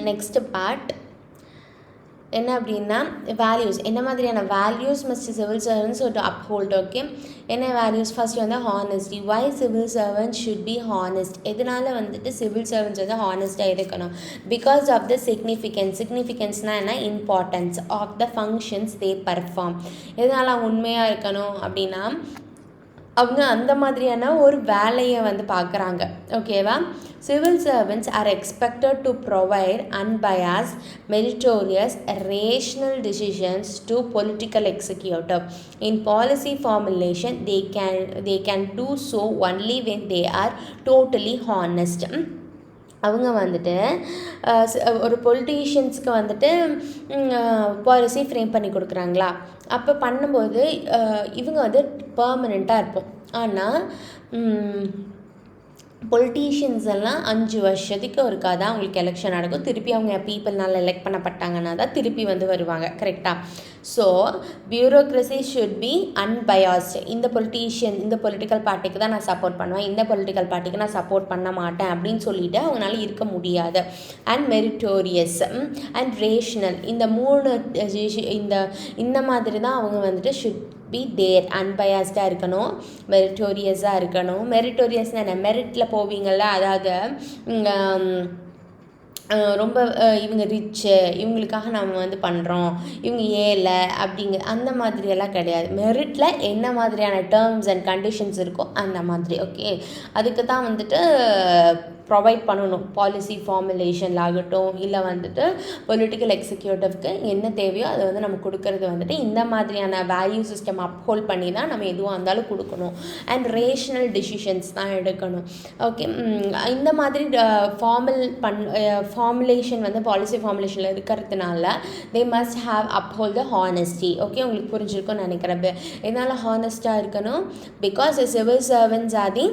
next part என்ன அப்படின்னா values, என்ன மாதிரியான values must civil servants to uphold. Okay, என்ன வேல்யூஸ்? ஃபர்ஸ்ட் வந்து honesty. Why civil servants should be honest? எதனால வந்துட்டு சிவில் சர்வன்ட்ஸ் வந்து ஹானஸ்ட்டாக இருக்கணும்? பிகாஸ் ஆஃப் த சிக்னிஃபிகன்ஸ்னால் என்ன? Importance of the functions they perform. எதனால் அவங்க உண்மையாக இருக்கணும் அப்படின்னா அவங்க அந்த மாதிரியான ஒரு வேலையை வந்து பார்க்குறாங்க. ஓகேவா? Civil servants are expected to provide unbiased, meritorious, rational decisions to political executive. In policy formulation they can do so only when they are totally honest. அவங்க வந்துட்டு ஒரு பொலிட்டீஷியன்ஸ்க்கு வந்துட்டு பாலிசி ஃப்ரேம் பண்ணி கொடுக்குறாங்களா, அப்போ பண்ணும்போது இவங்க வந்து பர்மனெண்ட்டாக இருப்போம். ஆனால் பொலிட்டீஷியன்ஸ் எல்லாம் 5 வருஷத்துக்கு ஒருக்கா தான் அவங்களுக்கு எலெக்ஷன் நடக்கும். திருப்பி அவங்க பீப்புள்னால எலெக்ட் பண்ணப்பட்டாங்கன்னா தான் திருப்பி வந்து வருவாங்க. கரெக்டாக? So bureaucracy should be unbiased. இந்த பொலிட்டிக்கல் பார்ட்டிக்கு தான் நான் சப்போர்ட் பண்ணுவேன், இந்த பொலிட்டிக்கல் பார்ட்டிக்கு நான் சப்போர்ட் பண்ண மாட்டேன் அப்படின்னு சொல்லிட்டு அவங்களால இருக்க முடியாது. அண்ட் மெரிட்டோரியஸ் அண்ட் ரேஷனல், இந்த 3 இந்த மாதிரி தான் அவங்க வந்துட்டு ஷுட் பி தேர். அன்பயாஸ்டாக இருக்கணும், மெரிட்டோரியஸாக இருக்கணும். மெரிட்டோரியஸ்னால் என்ன? மெரிட்டில் போவீங்கள்ல, அதாவது ரொம்ப இவங்க ரிச்சு, இவங்களுக்காக நம்ம வந்து பண்ணுறோம், இவங்க ஏழை அந்த மாதிரியெல்லாம் கிடையாது. மெரிட்டில் என்ன மாதிரியான டேர்ம்ஸ் அண்ட் கண்டிஷன்ஸ் இருக்கோ அந்த மாதிரி. ஓகே, அதுக்கு தான் வந்துட்டு ப்ரொவைட் பண்ணணும். பாலிசி ஃபார்முலேஷனில் ஆகட்டும், இல்லை வந்துட்டு பொலிட்டிக்கல் எக்ஸிக்யூட்டிவ்க்கு என்ன தேவையோ அதை வந்து நம்ம கொடுக்கறது வந்துட்டு இந்த மாதிரியான வேல்யூ சிஸ்டம் அப்ஹோல்ட் பண்ணி தான் நம்ம எதுவாக இருந்தாலும் கொடுக்கணும். அண்ட் ரேஷனல் டிசிஷன்ஸ் தான் எடுக்கணும். ஓகே, இந்த மாதிரி ஃபார்முலேஷன் வந்து பாலிசி ஃபார்முலேஷனில் இருக்கிறதுனால they must have uphold the honesty. Okay, உங்களுக்கு புரிஞ்சிருக்கும்னு நினைக்கிறேன். எதனால் ஹானஸ்ட்டாக இருக்கணும்? Because civil servants are the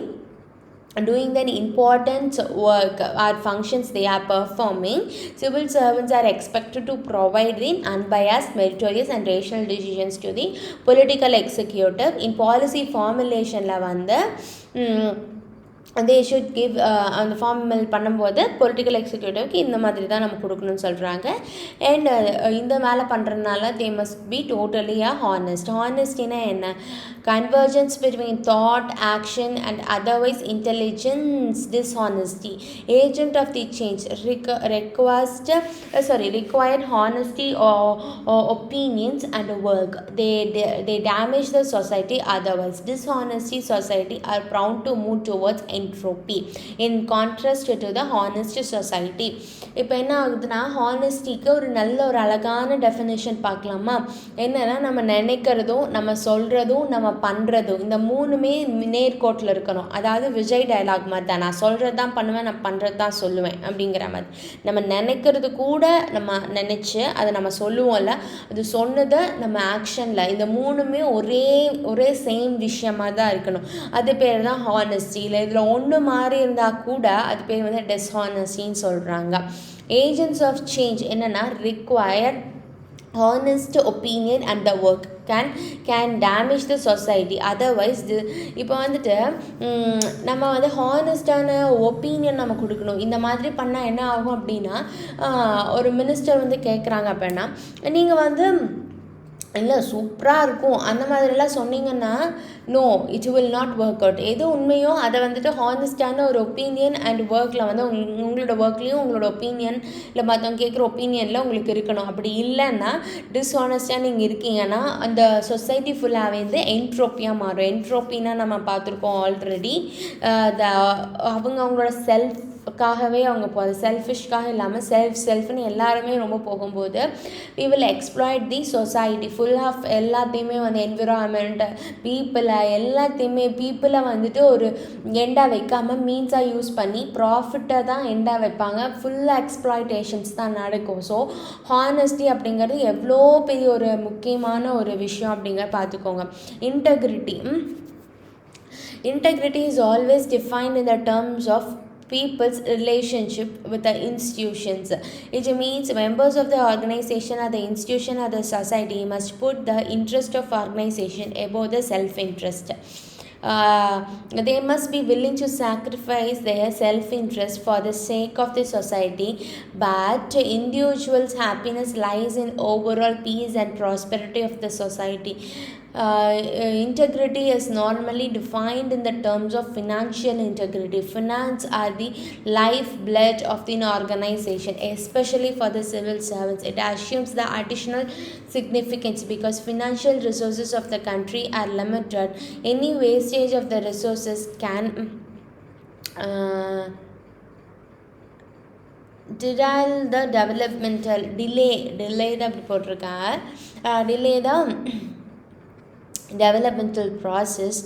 doing the important work or functions they are performing. Civil servants are expected to provide the unbiased, meritorious and rational decisions to the political executive. In policy formulation la vanda they should give அந்த formal பண்ணும்போது political எக்ஸிக்யூட்டிவ்க்கு இந்த மாதிரி தான் நம்ம கொடுக்கணும்னு சொல்கிறாங்க. And இந்த வேலை பண்ணுறதுனால they must be totally honest. ஹானஸ்டினா என்ன? convergence between thought, action and otherwise intelligence. Dishonesty, agent of the change, required honesty or opinions and work. They damage the society otherwise. Dishonesty society are prone to move towards entropy in contrast to the honest society. இப்போ என்ன ஆகுதுன்னா, ஹானஸ்டிக்கு ஒரு நல்ல ஒரு அழகான definition பார்க்கலாமா? என்னன்னா, நம்ம நினைக்கிறதும் நம்ம சொல்கிறதும் நம்ம பண்ணுறதும் இந்த 3மே நேர்கோட்டில் இருக்கணும். அதாவது விஜய் டயலாக் மாதிரி தான், நான் சொல்கிறது தான் பண்ணுவேன், நான் பண்ணுறது தான் சொல்லுவேன் அப்படிங்கிற மாதிரி. நம்ம நினைக்கிறது கூட நம்ம நினச்சி அதை நம்ம சொல்லுவோம்ல, அது சொன்னதை நம்ம ஆக்ஷனில், இந்த 3மே ஒரே சேம் விஷயமாக தான் இருக்கணும். அது பேர் தான் ஹானஸ்டி. இல்லை இதில் ஒன்று மாறி இருந்தால் கூட அது பேர் வந்து டிஸ்ஹானஸ்டின்னு சொல்கிறாங்க. ஏஜென்ட்ஸ் ஆஃப் சேஞ்ச் என்னென்னா, required honest opinion and the work can damage the society otherwise. இப்போ வந்துட்டு நம்ம வந்து ஹானஸ்டான ஒப்பீனியன் நம்ம கொடுக்கணும். இந்த மாதிரி பண்ணால் என்ன ஆகும் அப்படின்னா, ஒரு மினிஸ்டர் வந்து கேட்குறாங்க அப்படின்னா, நீங்கள் வந்து இல்லை சூப்பராக இருக்கும் அந்த மாதிரிலாம் சொன்னீங்கன்னா, no, it will not work out. எது உண்மையோ அதை வந்துட்டு ஹானஸ்டான ஒரு ஒப்பீனியன் அண்ட் ஒர்க்கில் வந்து உங்களோட ஒர்க்லேயும் உங்களோட ஒப்பீனியன் இல்லை மற்றவங்க கேட்குற ஒப்பீனியனில் உங்களுக்கு இருக்கணும். அப்படி இல்லைன்னா டிஸ்ஹானஸ்டாக நீங்கள் இருக்கீங்கன்னா அந்த சொசைட்டி ஃபுல்லாகவே வந்து என்ட்ரோப்பியாக மாறும். என்ட்ரோப்பின்னா நம்ம பார்த்துருக்கோம் ஆல்ரெடி. அவங்களோட செல்ஃப்காகவே அவங்க செல்ஃபிஷ்காக இல்லாமல் செல்ஃப்னு எல்லாருமே ரொம்ப போகும்போது we will exploit the society full of எல்லாத்தையுமே வந்து என்விரான்மெண்ட், பீப்புளை எல்லாத்தையுமே பீப்புளை வந்துட்டு ஒரு எண்டாக வைக்காமல் மீன்ஸாக யூஸ் பண்ணி ப்ராஃபிட்டை தான் எண்டாக வைப்பாங்க. ஃபுல்லாக எக்ஸ்ப்ளாய்டேஷன்ஸ் தான் நடக்கும். ஸோ ஹானஸ்டி அப்படிங்கிறது எவ்வளோ பெரிய ஒரு முக்கியமான ஒரு விஷயம் அப்படிங்கிற பார்த்துக்கோங்க. Integrity is always defined in the terms of people's relationship with the institutions. It means members of the organization or the institution or the society must put the interest of organization above the self-interest. they must be willing to sacrifice their self-interest for the sake of the society, but individuals' happiness lies in overall peace and prosperity of the society. Integrity is normally defined in the terms of financial integrity. Finance are the lifeblood of the organization, especially for the civil servants. It assumes the additional significance because financial resources of the country are limited. Any wastage of the resources can derail the developmental delay the அப்படி போட்டிருக்காங்க delay the developmental process.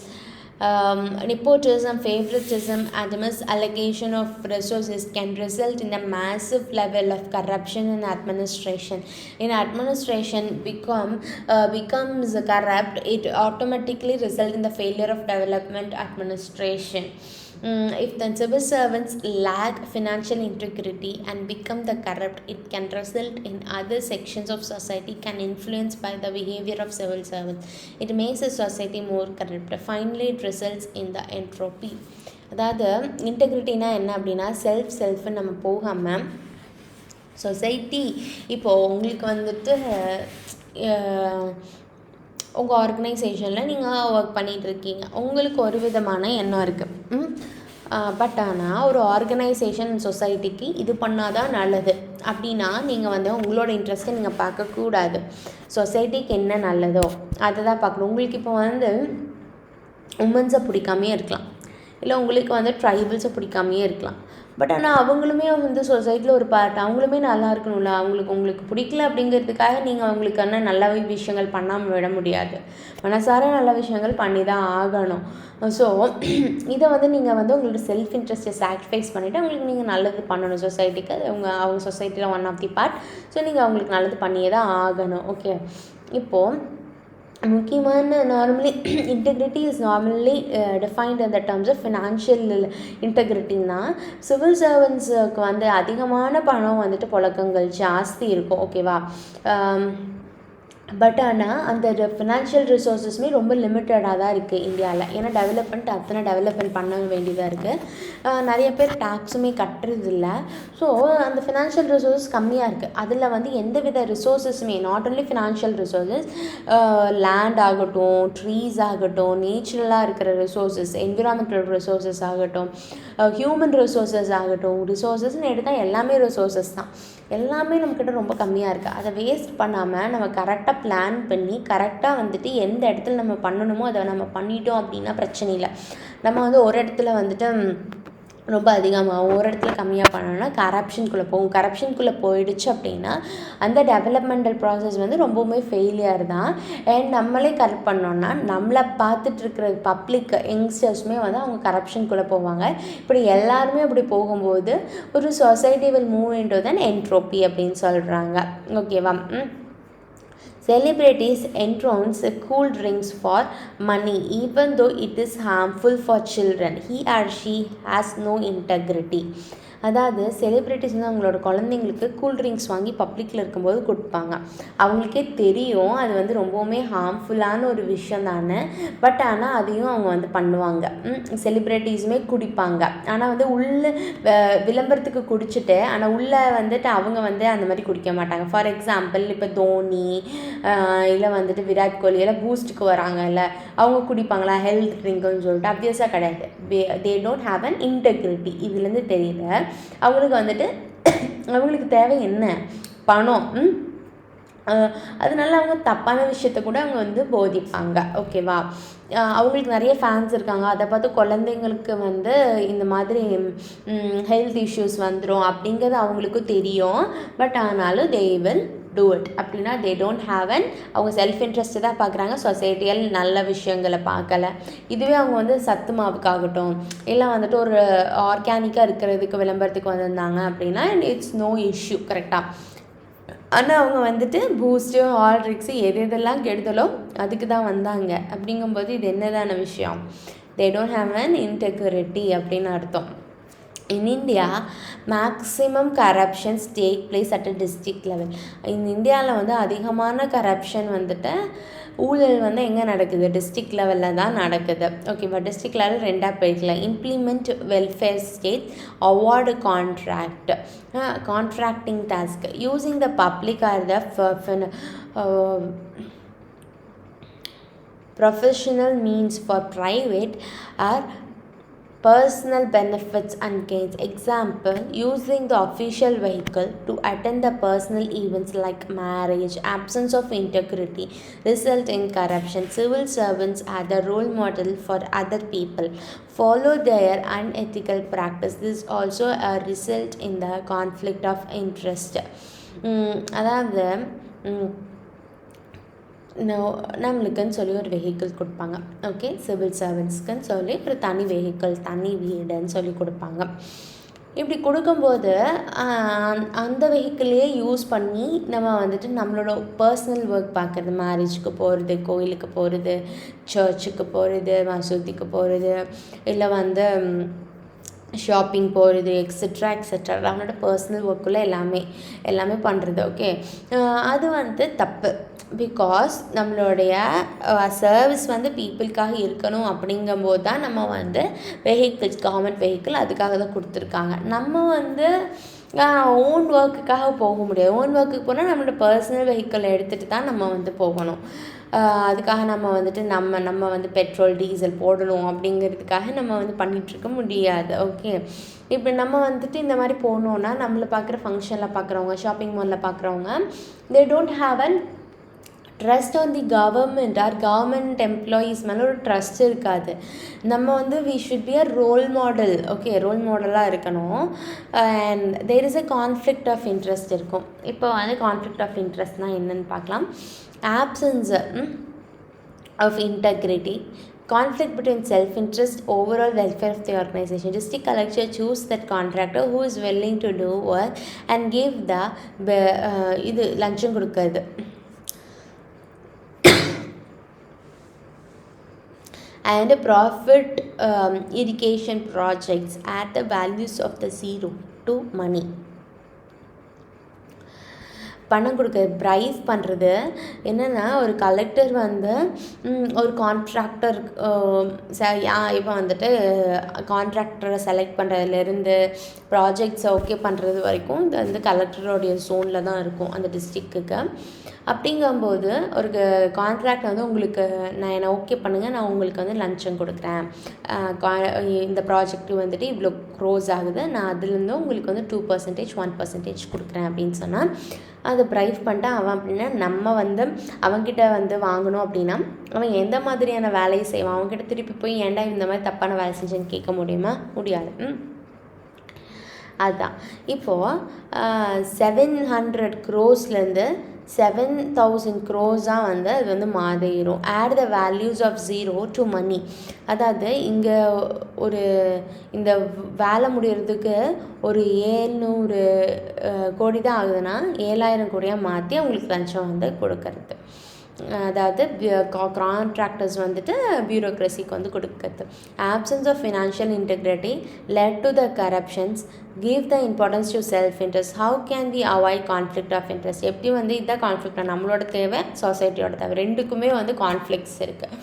Nepotism, favoritism, and misallocation of resources can result in a massive level of corruption in administration. In administration becomes corrupt, it automatically results in the failure of development administration. If the civil servants lack financial integrity and become the corrupt, it can result in other sections of society can influence by the behavior of civil servants. It makes a society more corrupt. Finally, it results in the entropy. அதாவது இன்டெகிரிட்டினா என்ன அப்படின்னா செல்ஃப்னு நம்ம போகாமல் society இப்போது உங்களுக்கு வந்துட்டு உங்கள் ஆர்கனைசேஷனில் நீங்கள் ஒர்க் பண்ணிகிட்ருக்கீங்க, உங்களுக்கு ஒரு விதமான எண்ணம் இருக்குது. பட் ஆனால் ஒரு ஆர்கனைசேஷன் சொசைட்டிக்கு இது பண்ணால் தான் நல்லது அப்படின்னா நீங்கள் வந்து உங்களோட இன்ட்ரெஸ்ட்டை நீங்கள் பார்க்கக்கூடாது. சொசைட்டிக்கு என்ன நல்லதோ அதை தான் பார்க்கணும். உங்களுக்கு இப்போ வந்து உமன்ஸை பிடிக்காமே இருக்கலாம், இல்லை உங்களுக்கு வந்து ட்ரைபல்ஸை பிடிக்காமையே இருக்கலாம். பட் ஆனால் அவங்களுமே வந்து சொசைட்டியில் ஒரு பார்ட், அவங்களுமே நல்லா இருக்கணும்ல. உங்களுக்கு பிடிக்கல அப்படிங்கிறதுக்காக நீங்கள் அவங்களுக்கான நல்ல விஷயங்கள் பண்ணாமல் விட முடியாது. மனசார நல்ல விஷயங்கள் பண்ணி தான் ஆகணும். ஸோ இதை வந்து நீங்கள் வந்து உங்களோட செல்ஃப் இன்ட்ரெஸ்ட்டை சாக்ரிஃபைஸ் பண்ணிவிட்டு அவங்களுக்கு நீங்கள் நல்லது பண்ணணும் சொசைட்டிக்கு. அவங்க சொசைட்டியில் one of the part. So நீங்கள் அவங்களுக்கு நல்லது பண்ணியே தான் ஆகணும். ஓகே, இப்போது முக்கியமான normally integrity is normally defined in the terms of financial இன்டெகிரிட்டின்னா சிவில் சர்வன்ஸுக்கு வந்து அதிகமான பணம் வந்துட்டு புழக்கங்கள் ஜாஸ்தி இருக்கும். ஓகேவா? பட் ஆனால் அந்த ஃபினான்ஷியல் ரிசோர்ஸஸுமே ரொம்ப லிமிட்டடாக தான் இருக்குது இந்தியாவில். ஏன்னா டெவலப்மெண்ட் பண்ண வேண்டியதாக இருக்குது. நிறைய பேர் டேக்ஸுமே கட்டுறதில்ல. ஸோ அந்த ஃபினான்ஷியல் ரிசோர்ஸஸ் கம்மியாக இருக்குது. அதில் வந்து எந்தவித ரிசோர்ஸஸுமே not only financial resources, land ஆகட்டும், ட்ரீஸ் ஆகட்டும், நேச்சுரலாக இருக்கிற ரிசோர்ஸஸ், என்விரான்மெண்டல் ரிசோர்ஸஸ் ஆகட்டும், ஹியூமன் ரிசோர்ஸஸ் ஆகட்டும், ரிசோர்ஸஸ்ன்னு எடுத்தால் எல்லாமே ரிசோர்ஸஸ் தான். எல்லாமே நம்மக்கிட்ட ரொம்ப கம்மியாக இருக்குது. அதை வேஸ்ட் பண்ணாமல் நம்ம கரெக்டாக பிளான் பண்ணி கரெக்டாக வந்துட்டு எந்த இடத்துல நம்ம பண்ணணுமோ அதை நம்ம பண்ணிட்டோம் அப்படின்னா பிரச்சனை இல்லை. நம்ம வந்து ஒரு இடத்துல வந்துட்டு ரொம்ப அதிகமாகவும் ஒரு இடத்துல கம்மியாக பண்ணோன்னா கரப்ஷனுக்குள்ளே போகும். கரப்ஷனுக்குள்ளே போயிடுச்சு அப்படின்னா அந்த டெவலப்மெண்டல் ப்ராசஸ் வந்து ரொம்பவுமே ஃபெயிலியர் தான். அண்ட் நம்மளே கரெக்ட் பண்ணோன்னா நம்மளை பார்த்துட்டு இருக்கிற பப்ளிக் யங்ஸ்டர்ஸுமே வந்து அவங்க கரப்ஷனுக்குள்ளே போவாங்க. இப்படி எல்லாருமே அப்படி போகும்போது ஒரு society will move into then entropy அப்படின்னு சொல்கிறாங்க. ஓகேவா? Celebrities endorse cool drinks for money even though it is harmful for children. He or she has no integrity. அதாவது செலிப்ரிட்டிஸ் வந்து அவங்களோட குழந்தைங்களுக்கு கூல்ட்ரிங்க்ஸ் வாங்கி பப்ளிக்கில் இருக்கும்போது கொடுப்பாங்க. அவங்களுக்கே தெரியும் அது வந்து ரொம்பவுமே ஹார்ம்ஃபுல்லான ஒரு விஷயம் தானே. பட் ஆனால் அதையும் அவங்க வந்து பண்ணுவாங்க. செலிப்ரிட்டிஸுமே குடிப்பாங்க. ஆனால் வந்து உள்ளே விளம்பரத்துக்கு குடிச்சிட்டு ஆனால் உள்ளே வந்துட்டு அவங்க வந்து அந்த மாதிரி குடிக்க மாட்டாங்க. ஃபார் எக்ஸாம்பிள் இப்போ தோனி இல்லை வந்துட்டு விராட் கோலி எல்லாம் பூஸ்ட்டுக்கு வராங்கல்ல, அவங்க குடிப்பாங்களா ஹெல்த் ட்ரிங்க்குன்னு சொல்லிட்டு? அப்வியஸாக கிடையாது. தே டோன்ட் ஹாவ் அன் இன்டெகிரிட்டி. இதுலேருந்து தெரியல அவங்களுக்கு வந்துட்டு அவங்களுக்கு தேவை என்ன? பணம். அதனால அவங்க தப்பான விஷயத்த கூட அவங்க வந்து போதிப்பாங்க. ஓகேவா? அவங்களுக்கு நிறைய ஃபேன்ஸ் இருக்காங்க. அதை பார்த்து குழந்தைங்களுக்கு வந்து இந்த மாதிரி ஹெல்த் இஷ்யூஸ் வந்துடும் அப்படிங்கிறது அவங்களுக்கும் தெரியும். பட் ஆனாலும் தே வில் டூ இட். அப்படின்னா தே டோன்ட் ஹாவ் அன், அவங்க செல்ஃப் இன்ட்ரெஸ்ட்டு தான் பார்க்குறாங்க, சொசைட்டியல் நல்ல விஷயங்களை பார்க்கல. இதுவே அவங்க வந்து சத்து மாவுக்காகட்டும் இல்லை வந்துட்டு ஒரு ஆர்கானிக்காக இருக்கிறதுக்கு விளம்பரத்துக்கு வந்திருந்தாங்க அப்படின்னா இட்ஸ் நோ இஷ்யூ. கரெக்டாக? ஆனால் அவங்க வந்துட்டு பூஸ்ட்டு ஹார்லிக்ஸு எதெல்லாம் கெடுதலோ அதுக்கு தான் வந்தாங்க. அப்படிங்கும்போது இது என்னதான விஷயம்? தே டோன்ட் ஹாவ் அன் இன்டெகிரிட்டி அப்படின்னு அர்த்தம். In India, maximum corruptions take place at a district level. In இந்தியாவில் வந்து அதிகமான கரப்ஷன் வந்துட்டு ஊழல் வந்து எங்கே நடக்குது, டிஸ்ட்ரிக்ட் லெவலில் தான் நடக்குது. ஓகேவா, டிஸ்ட்ரிக்ட் லெவல் ரெண்டாக பிரிக்கலாம். Implement welfare state, award contract, contracting task, using the public R the professional means for private or personal benefits and gains. Example, using the official vehicle to attend the personal events like marriage. Absence of integrity result in corruption. Civil servants are the role model for other people. Follow their unethical practice. This also a result in the conflict of interest. அதாவது நம்மளுக்குன்னு சொல்லி ஒரு vehicle கொடுப்பாங்க. Okay, civil சர்வன்ஸ்க்குன்னு சொல்லி ஒரு தனி vehicle, தனி வீடுன்னு சொல்லி கொடுப்பாங்க. இப்படி கொடுக்கும்போது அந்த வெஹிக்கிளையே யூஸ் பண்ணி நம்ம வந்துட்டு நம்மளோட பர்சனல் ஒர்க் பார்க்குறது, மேரேஜுக்கு போகிறது, கோயிலுக்கு போகிறது, சர்ச்சுக்கு போகிறது, மசூதிக்கு போகிறது, இல்லை வந்து ஷாப்பிங் போகிறது, எக்ஸெட்ரா எக்ஸெட்ரா, நம்மளோட பர்சனல் ஒர்க்குள்ளே எல்லாமே பண்ணுறது. ஓகே, அது வந்து தப்பு. பிகாஸ் நம்மளுடைய சர்வீஸ் வந்து பீப்புளுக்காக இருக்கணும். அப்படிங்கும்போது தான் நம்ம வந்து வெஹிக்கிள்ஸ், கவர்மெண்ட் வெஹிக்கிள் அதுக்காக தான் கொடுத்துருக்காங்க. நம்ம வந்து ஓன் ஒர்க்குக்காக போக முடியாது. ஓன் ஒர்க்குக்கு போனால் நம்மளோட பர்சனல் வெஹிக்கிள் எடுத்துகிட்டு தான் நம்ம வந்து போகணும். அதுக்காக நம்ம வந்துட்டு நம்ம வந்து பெட்ரோல் டீசல் போடணும் அப்படிங்கிறதுக்காக நம்ம வந்து பண்ணிகிட்ருக்க முடியாது. ஓகே, இப்போ நம்ம வந்துட்டு இந்த மாதிரி போனோன்னா நம்மளை பார்க்குற ஃபங்க்ஷனில் பார்க்குறவங்க, ஷாப்பிங் மாலில் பார்க்குறவங்க, they don't have an trust on the government or government employees மேலே ஒரு ட்ரஸ்ட் இருக்காது. நம்ம வந்து we should be a role model. ஓகே, ரோல் மாடலாக இருக்கணும். And there is a conflict of interest இருக்கும். இப்போ வந்து கான்ஃப்ளிக்ட் ஆஃப் இன்ட்ரெஸ்ட்னால் என்னென்னு பார்க்கலாம். Absence of integrity, conflict between self-interest, overall welfare of the organization. District collector choose that contractor who is willing to do work and give the இது லஞ்சம் கொடுக்குறது. And profit irrigation projects at the values of the zero to money. பணம் கொடுக்குறது, price பண்ணுறது. என்னென்னா ஒரு collector வந்து ஒரு கான்ட்ராக்டர் இப்போ வந்துட்டு கான்ட்ராக்டரை செலக்ட் பண்ணுறதுலேருந்து ப்ராஜெக்ட்ஸை ஓகே பண்ணுறது வரைக்கும் இது வந்து கலெக்டரோடைய ஜோனில் தான் இருக்கும் அந்த டிஸ்ட்ரிக்ட்டுக்கு. அப்படிங்கும்போது ஒரு கான்ட்ராக்ட் வந்து உங்களுக்கு நான் என்னை ஓகே பண்ணுங்கள், நான் உங்களுக்கு வந்து லஞ்சம் கொடுக்குறேன், இந்த ப்ராஜெக்ட் வந்துட்டு இவ்வளோ க்ரோஸ் ஆகுது, நான் அதுலேருந்து உங்களுக்கு வந்து 2%, 1% கொடுக்குறேன் அப்படின்னு சொன்னால் அதை ப்ரைஸ் பண்ணிட்டு அவன் அப்படின்னா நம்ம வந்து அவன்கிட்ட வந்து வாங்கணும். அப்படின்னா அவன் எந்த மாதிரியான வேலையை செய்வான், அவன்கிட்ட திருப்பி போய் ஏன்டா இந்த மாதிரி தப்பான வேலை செஞ்சேன்னு கேட்க முடியுமா? முடியாது. அதுதான் இப்போது 700 crores-லேருந்து 7,000 crores-ஆக வந்து அது வந்து மாறிடும். Add the values of zero to money. அதாவது இங்கே ஒரு இந்த வேலை முடிகிறதுக்கு ஒரு 700 கோடி தான் ஆகுதுன்னா 7,000 கோடியாக மாற்றி அவங்களுக்கு லஞ்சம் வந்து கொடுக்கறது. அதாவது கான்ட்ராக்டர்ஸ் வந்துட்டு பியூரோக்ரஸிக்கு வந்து கொடுக்குறது. Absence of financial integrity led to the corruptions, give the importance to self interest. How can we avoid conflict of interest? எப்படி வந்து இதுதான் கான்ஃப்ளிக்ட், நம்மளோட தேவை, சொசைட்டியோட தேவை, ரெண்டுக்குமே வந்து கான்ஃப்ளிக்ட்ஸ் இருக்குது.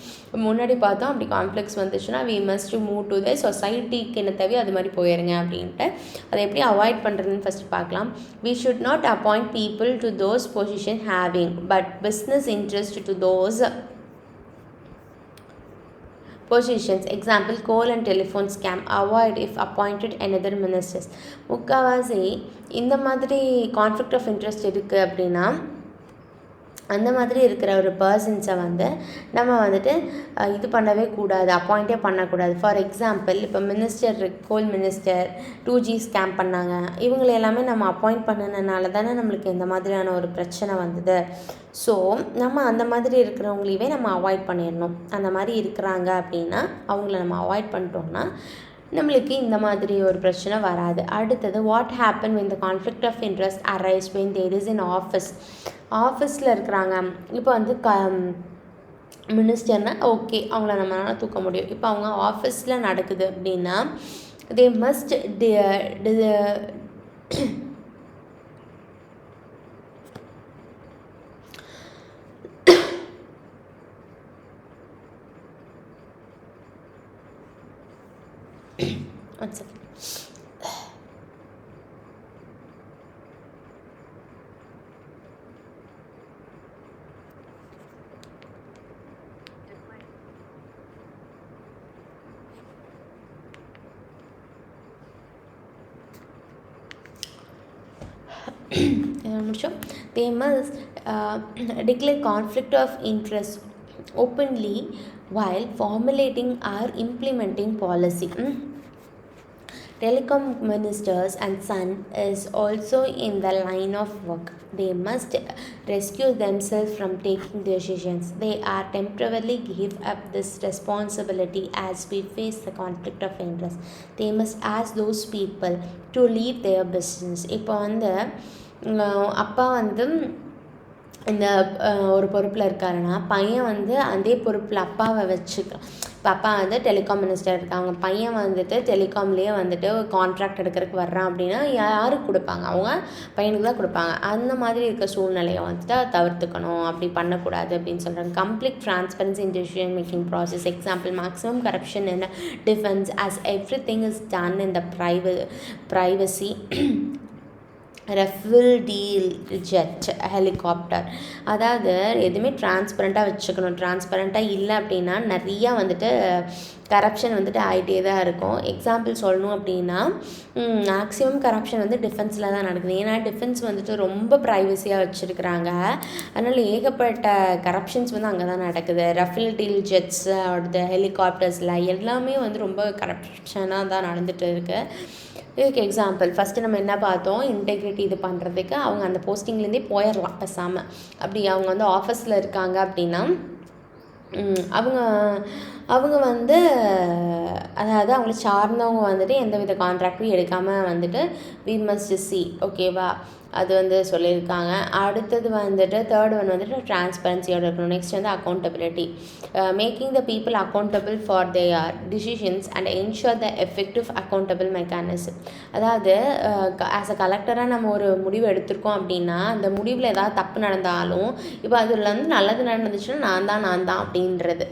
முன்னாடி பார்த்தோம் அப்படி கான்ஃப்ளிக்ட்ஸ் வந்துச்சுன்னா we must move to the சொசைட்டிக்கு என்ன தேவையோ அது மாதிரி போயிருங்க அப்படின்ட்டு. அதை எப்படி அவாய்ட் பண்ணுறதுன்னு ஃபஸ்ட்டு பார்க்கலாம். We should not appoint people to those position having but business interest to those positions. Example, coal and telephone scam. Avoid if appointed another ministers. முக்கால்வாசி இந்த மாதிரி கான்ஃப்ளிக்ட் ஆஃப் இன்ட்ரெஸ்ட் இருக்குது அப்படின்னா அந்த மாதிரி இருக்கிற ஒரு பர்சன்ஸை வந்து நம்ம வந்துட்டு இது பண்ணவே கூடாது, அப்பாயிண்ட்டே பண்ணக்கூடாது. ஃபார் எக்ஸாம்பிள், இப்போ மினிஸ்டர், கோல் மினிஸ்டர் 2G ஸ்கேம் பண்ணாங்க, இவங்களை எல்லாமே நம்ம அப்பாயிண்ட் பண்ணினால தானே நம்மளுக்கு இந்த மாதிரியான ஒரு பிரச்சனை வந்தது. ஸோ நம்ம அந்த மாதிரி இருக்கிறவங்களையே நம்ம அவாய்ட் பண்ணிடணும். அந்த மாதிரி இருக்கிறாங்க அப்படின்னா அவங்கள நம்ம அவாய்ட் பண்ணிட்டோம்னா நம்மளுக்கு இந்த மாதிரி ஒரு பிரச்சனை வராது. அடுத்தது, what happen when the conflict of interest arise when there is in office. ஆஃபீஸில் இருக்கிறாங்க, இப்போ வந்து மினிஸ்டர்னால் ஓகே அவங்கள நம்மளால் தூக்க முடியும். இப்போ அவங்க ஆஃபீஸில் நடக்குது அப்படின்னா they must one second. They must declare conflict of interest openly while formulating or implementing policy. Telecom ministers and son is also in the line of work. They must rescue themselves from taking decisions. They are temporarily give up this responsibility as we face the conflict of interest. They must ask those people to leave their business. இப்போ வந்து அப்பா வந்து இந்த ஒரு பொறுப்பில் இருக்காருன்னா பையன் வந்து அதே பொறுப்பில் அப்பாவை வச்சுக்கலாம். இப்போ அப்பா வந்து டெலிகாம் மினிஸ்டர் இருக்காங்க, பையன் வந்துட்டு டெலிகாம்லேயே வந்துட்டு கான்ட்ராக்ட் எடுக்கிறதுக்கு வர்றான் அப்படின்னா யாருக்கு கொடுப்பாங்க? அவங்க பையனுக்கு தான் கொடுப்பாங்க. அந்த மாதிரி இருக்க சூழ்நிலையை வந்துட்டு தவிர்த்துக்கணும், அப்படி பண்ணக்கூடாது அப்படின்னு சொல்கிறாங்க. Complete transparency in decision making process. Example, maximum corruption in defence as everything is done in the privacy. Rafale deal jet helicopter. அதாவது எதுவுமே டிரான்ஸ்பரண்ட்டாக வச்சுக்கணும். டிரான்ஸ்பரண்ட்டாக இல்லை அப்படின்னா நிறையா வந்துட்டு கரப்ஷன் வந்துட்டு ஆகிட்டே தான் இருக்கும். எக்ஸாம்பிள் சொல்லணும் அப்படின்னா மேக்ஸிமம் கரப்ஷன் வந்து டிஃபென்ஸில் தான் நடக்குது. ஏன்னா டிஃபென்ஸ் வந்துட்டு ரொம்ப ப்ரைவசியாக வச்சுருக்குறாங்க. அதனால் ஏகப்பட்ட கரப்ஷன்ஸ் வந்து அங்கே தான் நடக்குது. ரஃபில் டீல் ஜெட்ஸ், அடுத்த ஹெலிகாப்டர்ஸில் எல்லாமே வந்து ரொம்ப கரப்ஷனாக தான் நடந்துகிட்டு இருக்குது. இதுக்கு எக்ஸாம்பிள் ஃபஸ்ட்டு நம்ம என்ன பார்த்தோம், இன்டெகிரிட்டி இது பண்ணுறதுக்கு அவங்க அந்த போஸ்டிங்லேருந்தே போயிடலாம் பேசாமல். அப்படி அவங்க வந்து ஆஃபீஸில் இருக்காங்க அப்படின்னா அவங்க வந்து அதாவது அவங்கள சார்ந்தவங்க வந்துட்டு எந்தவித கான்ட்ராக்டும் எடுக்காமல் வந்துட்டு வி மஸ்ட் சி, ஓகேவா, அது வந்து சொல்லியிருக்காங்க. அடுத்தது வந்துட்டு தேர்ட் ஒன் வந்துட்டு டிரான்ஸ்பரன்சியோடு இருக்கணும். நெக்ஸ்ட் வந்து accountability, making the people accountable for their decisions and ensure the effective accountable mechanism. அதாவது ஆஸ் அ கலெக்டராக நம்ம ஒரு முடிவு எடுத்திருக்கோம் அப்படின்னா அந்த முடிவில் ஏதாவது தப்பு நடந்தாலும் இப்போ அதில் வந்து நல்லது நடந்துச்சுன்னா நான் தான் அப்படின்றது.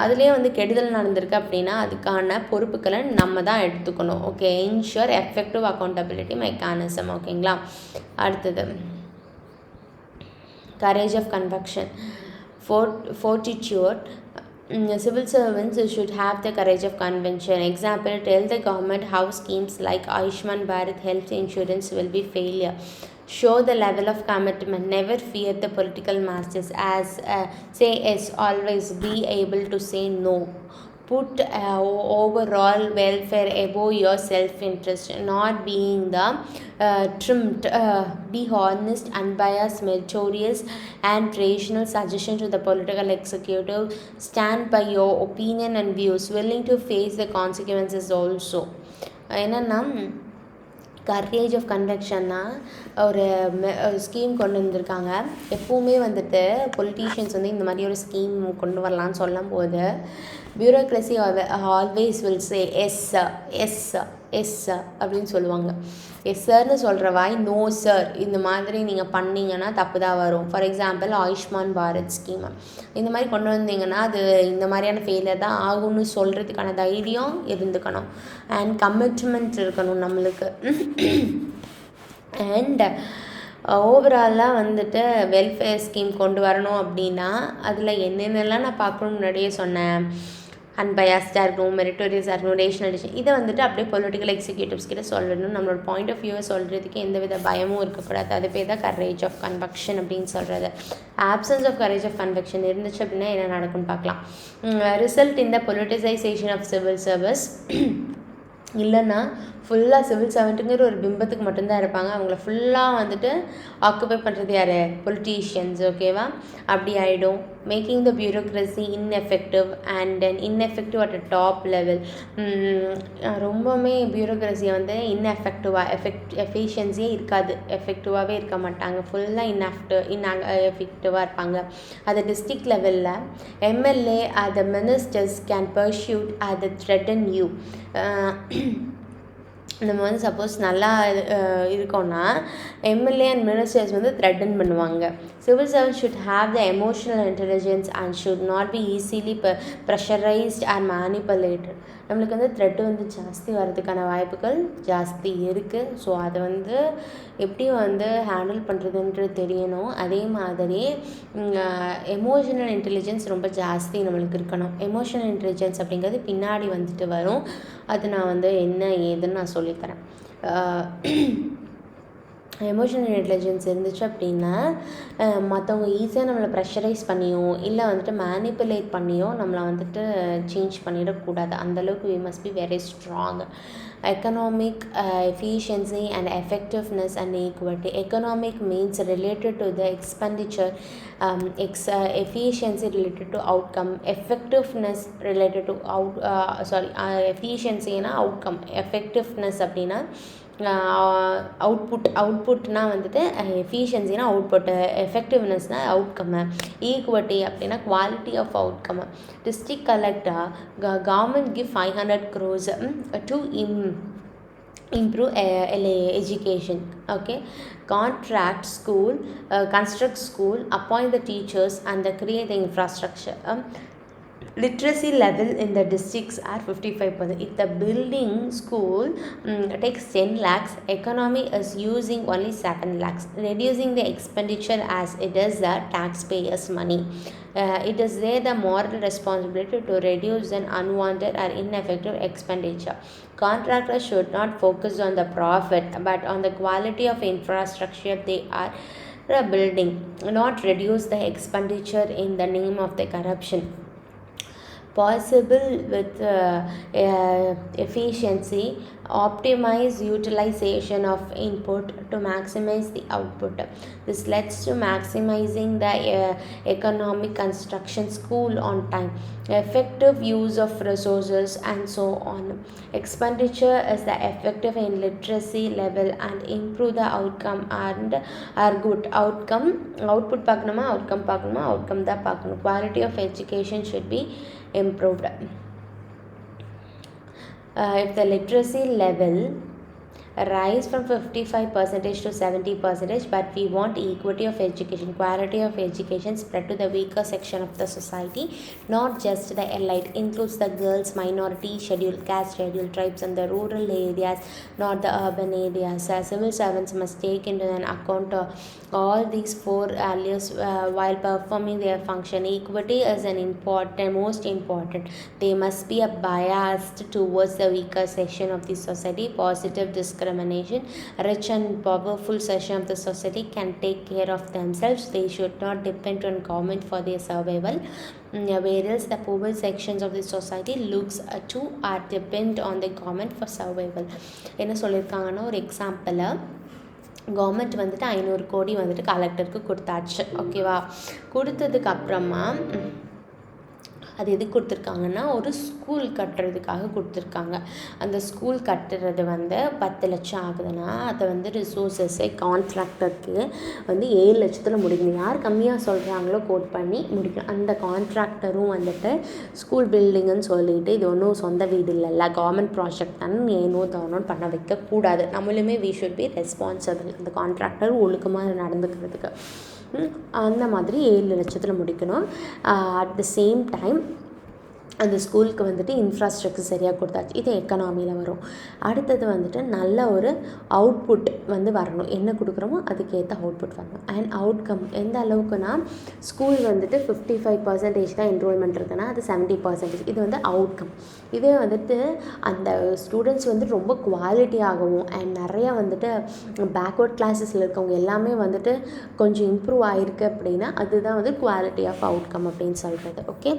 அதுலேயே வந்து கெடுதல் நடந்திருக்கு அப்படின்னா அதுக்கான பொறுப்புகளை நம்ம தான் எடுத்துக்கணும். Okay, ensure effective accountability mechanism. ஓகேங்களா. அடுத்தது courage of conviction, fortitude. Civil servants should have the courage of conviction. Example, tell the government how schemes like Ayushman Bharat health insurance will be failure. Show the level of commitment. Never fear the political masters. As say yes, always be able to say no. Put overall welfare above your self-interest, not being the trimmed. Be honest, unbiased, meritorious and rational suggestion to the political executive. Stand by your opinion and views, willing to face the consequences also. என்னன்னா courage of கன்வெக்ஷன்னா ஒரு scheme கொண்டு வந்திருக்காங்க. எப்போவுமே வந்துட்டு politicians வந்து இந்த மாதிரி ஒரு ஸ்கீம் கொண்டு வரலான்னு சொல்லும் போது bureaucracy always will say yes sir, yes sir, yes sir அப்படின்னு சொல்லுவாங்க. எஸ் சார்னு சொல்கிற வாய் நோ சார் இந்த மாதிரி நீங்கள் பண்ணிங்கன்னா தப்பு தான் வரும். For example Ayushman Bharat scheme இந்த மாதிரி கொண்டு வந்தீங்கன்னா அது இந்த மாதிரியான ஃபெயிலியர் தான் ஆகும்னு சொல்கிறதுக்கான தைரியம் இருந்துக்கணும். அண்ட் கமிட்மெண்ட் இருக்கணும் நம்மளுக்கு. அண்ட் ஓவராலாக வந்துட்டு வெல்ஃபேர் ஸ்கீம் கொண்டு வரணும் அப்படின்னா அதில் என்னென்னலாம் நான் பார்க்கணும்னு முன்னாடியே சொன்னேன். அன்பயாஸ்டாக இருக்கணும், மெரிட்டோரியஸாக இருக்கணும், ரேஷனல் டிசிஷன். இதை வந்துட்டு அப்படியே பொலிட்டிக்கல் எக்ஸிக்யூட்டிவ்ஸ் கிட்ட சொல்லணும். நம்மளோட பாயிண்ட் ஆஃப் வியூவை சொல்கிறதுக்கு எந்தவித பயமும் இருக்கக்கூடாது. அது பேர் தான் கரேஜ் ஆஃப் கன்வெக்ஷன் அப்படின்னு சொல்கிறது. Absence of courage of conviction இருந்துச்சு அப்படின்னா என்ன நடக்கும்னு பார்க்கலாம். ரிசல்ட் இந்த பொலிட்டிசைசேஷன் ஆஃப் சிவில் சர்வீஸ். இல்லைன்னா ஃபுல்லாக சிவில் சர்வெண்ட்டுங்கிற ஒரு பிம்பத்துக்கு மட்டும்தான் இருப்பாங்க. அவங்கள ஃபுல்லாக வந்துட்டு ஆக்குபை பண்ணுறது யார்? பொலிட்டீஷியன்ஸ். ஓகேவா, அப்படி ஆகிடும். Making the bureaucracy ineffective and then ineffective at a top level. ரொம்பவுமே பியூரோக்ரஸியை வந்து எஃபிஷியன்சியே இருக்காது, எஃபெக்டிவாகவே இருக்க மாட்டாங்க. ஃபுல்லாக எஃபெக்டிவாக இருப்பாங்க. அது டிஸ்ட்ரிக்ட் லெவலில் எம்எல்ஏ அது மினிஸ்டர்ஸ் கேன் பர்சியூட் அது த்ரெட்டன் யூ. நம்ம வந்து சப்போஸ் நல்லா இருக்கோன்னா எம்எல்ஏ அண்ட் மினிஸ்டர்ஸ் வந்து த்ரெட்டன் பண்ணுவாங்க. Civil servant should have the emotional intelligence and should not be easily pressurised and manipulated. நம்மளுக்கு வந்து த்ரெட் வந்து ஜாஸ்தி வர்றதுக்கான வாய்ப்புகள் ஜாஸ்தி இருக்குது. ஸோ அதை வந்து எப்படி வந்து ஹேண்டில் பண்ணுறதுன்றது தெரியணும். அதே மாதிரி எமோஷனல் இன்டெலிஜென்ஸ் ரொம்ப ஜாஸ்தி நம்மளுக்கு இருக்கணும். எமோஷனல் இன்டெலிஜென்ஸ் அப்படிங்கிறது பின்னாடி வந்துட்டு வரும். அது நான் வந்து என்ன ஏதுன்னு நான் சொல்லித்தரேன். எமோஷனல் இன்டெலிஜென்ஸ் இருந்துச்சு அப்படின்னா மற்றவங்க ஈஸியாக நம்மளை ப்ரெஷரைஸ் பண்ணியோ இல்லை வந்துட்டு மேனிப்புலேட் பண்ணியோ நம்மளை வந்துட்டு சேஞ்ச் பண்ணிடக்கூடாது. அந்தளவுக்கு we must be very strong. Economic efficiency and effectiveness and equity. Economic means related to the expenditure, efficiency related to outcome, effectiveness related to efficiency na outcome, effectiveness அப்படின்னா அவுட்புட்னா வந்துட்டு எஃபிஷியன்சினா அவுட்புட்டு, எஃபெக்டிவ்னஸ்னால் அவுட்கம்மு, ஈக்குவிட்டி அப்படின்னா quality of outcome. District collector government give 500 crores to improve education. Okay, contract school, construct school, appoint the teachers and create the infrastructure. Literacy level in the districts are 55%. If the building school takes 10 lakhs, economy is using only 7 lakhs, reducing the expenditure as it is the taxpayers' money. It is there the moral responsibility to reduce an unwanted or ineffective expenditure. Contractors should not focus on the profit but on the quality of infrastructure they are building, not reduce the expenditure in the name of the corruption. Possible with efficiency, optimize utilization of input to maximize the output. This leads to maximizing the economic construction school on time, effective use of resources and so on. Expenditure is the effective in literacy level and improve the outcome and are good outcome. Output பார்க்கணுமா outcome பார்க்கணுமா outcome தான் பார்க்கணும். Quality of education should be improved. If the literacy level rise from 55% to 70%, but we want equity of education, quality of education spread to the weaker section of the society, not just the elite, includes the girls, minority, scheduled caste, scheduled tribes and the rural areas, not the urban areas. Civil servants must take into an account all these four values while performing their function. Equity is an important, most important. They must be a biased towards the weaker section of the society. Positive discrimination. Rich and powerful section of the society can take care of themselves. They should not depend on government for their survival, whereas the poorer sections of the society looks to or depend on the government for survival. என்ன சொல்லியிருக்காங்கன்னா ஒரு example, government வந்துட்டு 500 கோடி வந்துட்டு கலெக்டருக்கு கொடுத்தாச்சு. ஓகேவா, கொடுத்ததுக்கு அப்புறமா அது எதுக்கு கொடுத்துருக்காங்கன்னா ஒரு ஸ்கூல் கட்டுறதுக்காக கொடுத்துருக்காங்க. அந்த ஸ்கூல் கட்டுறது வந்து 10 லட்சம் ஆகுதுன்னா அதை வந்து ரிசோர்ஸஸை கான்ட்ராக்டருக்கு வந்து 7 லட்சத்தில் முடிக்கணும். யார் கம்மியாக சொல்கிறாங்களோ கோட் பண்ணி முடிக்கணும். அந்த கான்ட்ராக்டரும் வந்துட்டு ஸ்கூல் பில்டிங்குன்னு சொல்லிட்டு இது ஒன்றும் சொந்த வீடு இல்லைல்ல, கவர்மெண்ட் ப்ராஜெக்ட் தானே ஏனோ தானோன்னு பண்ண வைக்கக்கூடாது. நம்மளுமே வி ஷுட் பி ரெஸ்பான்சிபிள். அந்த கான்ட்ராக்டர் ஒழுக்கமாக நடந்துக்கிறதுக்கு அந்த மாதிரி 7 லட்சத்தில் முடிக்கணும். அட் த சேம் டைம் அந்த ஸ்கூலுக்கு வந்துட்டு இன்ஃப்ராஸ்ட்ரக்சர் சரியாக கொடுத்தாச்சு. இது எக்கனாமியில் வரும். அடுத்தது வந்துட்டு நல்ல ஒரு அவுட்புட் வந்து வரணும். என்ன கொடுக்குறோமோ அதுக்கேற்ற அவுட்புட் வரணும். அண்ட் அவுட்கம் எந்த அளவுக்குனா ஸ்கூல் வந்துட்டு 55% தான் என்ரோல்மெண்ட் இருக்குன்னா அது 70%. இது வந்து அவுட்கம். இதே வந்துட்டு அந்த ஸ்டூடெண்ட்ஸ் வந்து ரொம்ப குவாலிட்டியாகவும் அண்ட் நிறையா வந்துட்டு பேக்வர்ட் கிளாஸஸில் இருக்கவங்க எல்லாமே வந்துட்டு கொஞ்சம் இம்ப்ரூவ் ஆகிருக்கு அப்படின்னா அதுதான் வந்து குவாலிட்டி ஆஃப் அவுட்கம் அப்படின்னு சொல்கிறது. ஓகே.